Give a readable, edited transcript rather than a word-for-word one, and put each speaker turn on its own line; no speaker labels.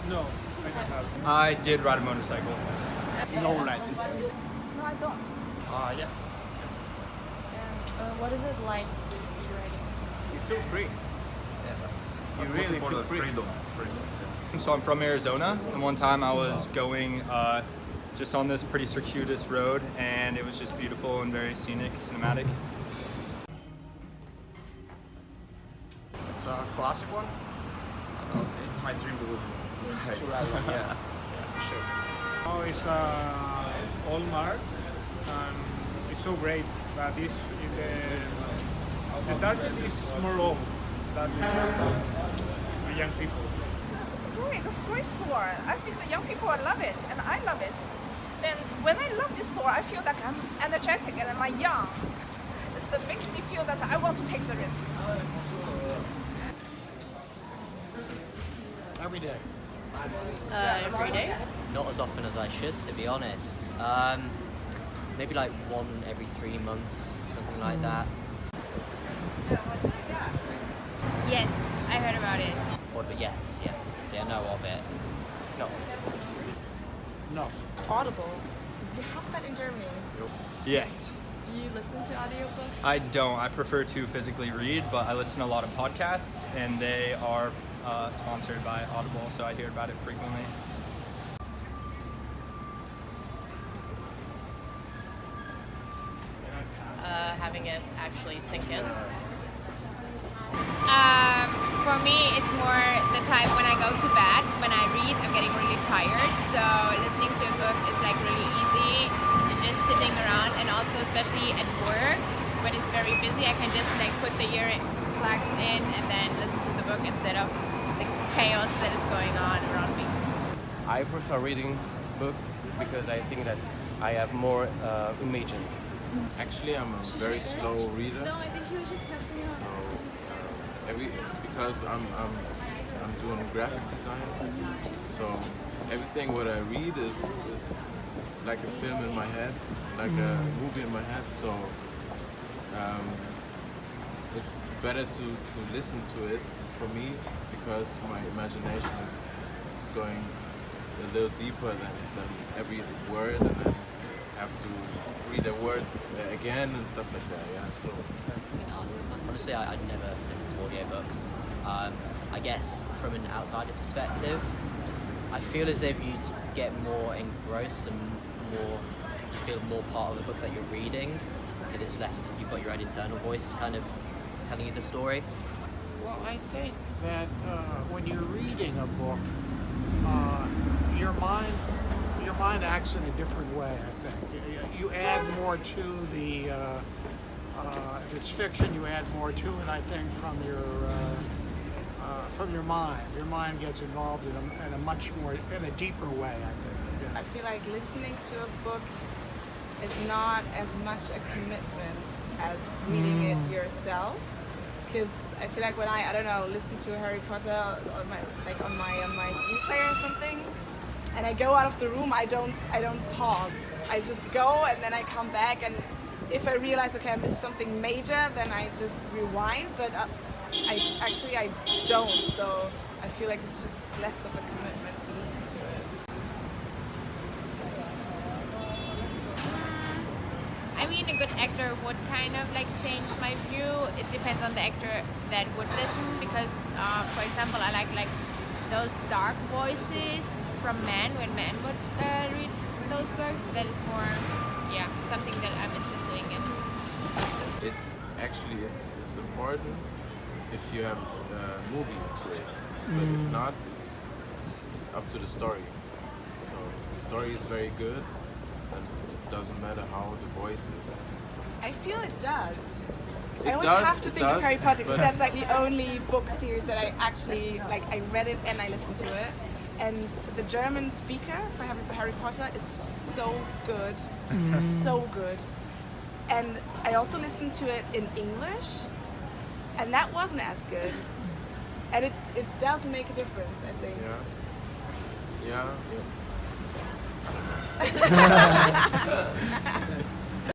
No, I don't have.
I did ride a motorcycle.
No riding.
No, I don't.
Yeah.
And what is it like to be riding?
You feel free.
Yeah, that's
You
most
really
important,
feel free.
freedom. So I'm from Arizona, and one time I was going just on this pretty circuitous road, and it was just beautiful and very scenic, cinematic.
It's a classic one.
It's my dream to
ride one, yeah, for sure.
Oh, it's all marked and it's so great. But this the target is more old than the young people.
It's great. It's a great store. I think the young people will love it, and I love it. Then when I love this store, I feel like I'm energetic and I'm young. It makes me feel that I want to take the risk.
Every day.
Every day?
Not as often as I should, to be honest. Maybe like one every 3 months, something like that.
Yes, I heard about it.
But yes, yeah. See, I know of it. No.
No.
Audible. You have that in Germany.
Yes.
Do you listen to audiobooks?
I don't. I prefer to physically read, but I listen to a lot of podcasts, and they are sponsored by Audible, so I hear about it frequently.
Having it actually sink in. For me, it's more the time when I go to bed. When I read, I'm getting really tired, so listening to a book is like really easy and just sitting around, and also especially at work when it's very busy, I can just like put the earplugs in and then listen to the book instead of the chaos that is going on around me.
I prefer reading book because I think that I have more imagine.
Actually, I'm a very slow reader.
No, I think he was just testing you out.
So because I'm doing graphic design, so everything what I read is like a film in my head, like a movie in my head. So it's better to listen to it for me because my imagination is going a little deeper than every word, and then have to read a word again and stuff like that. Yeah. So.
Honestly, I never listen to audiobooks. I guess from an outsider perspective, I feel as if you get more engrossed and more, you feel more part of the book that you're reading because it's less, you've got your own internal voice kind of telling you the story.
Well, I think that when you're reading a book, your mind acts in a different way. I think you add more to the. If it's fiction, you add more to it. I think from your mind. Your mind gets involved in a much more, in a deeper way. I think. Yeah.
I feel like listening to a book is not as much a commitment as reading it yourself. Because I feel like when I don't know, listen to Harry Potter on my CD player or something, and I go out of the room, I don't pause. I just go and then I come back, and if I realize, okay, I missed something major, then I just rewind, but I don't, so I feel like it's just less of a commitment to listen to it.
I mean, a good actor would kind of like change my view. It depends on the actor that would listen, because, for example, I like those dark voices from men when men would read those books. That is more, something that I'm interested in.
It's actually it's important if you have a movie to it, but if not, it's up to the story. So if the story is very good, then it doesn't matter how the voice is.
I feel it does.
It
I always
does,
have to
it
think of
does,
Harry Potter because
but-
that's like the only book series that I actually like. I read it and I listened to it, and the German speaker for Harry Potter is so good, so good. And I also listened to it in English, and that wasn't as good. And it does make a difference, I think.
Yeah. Yeah.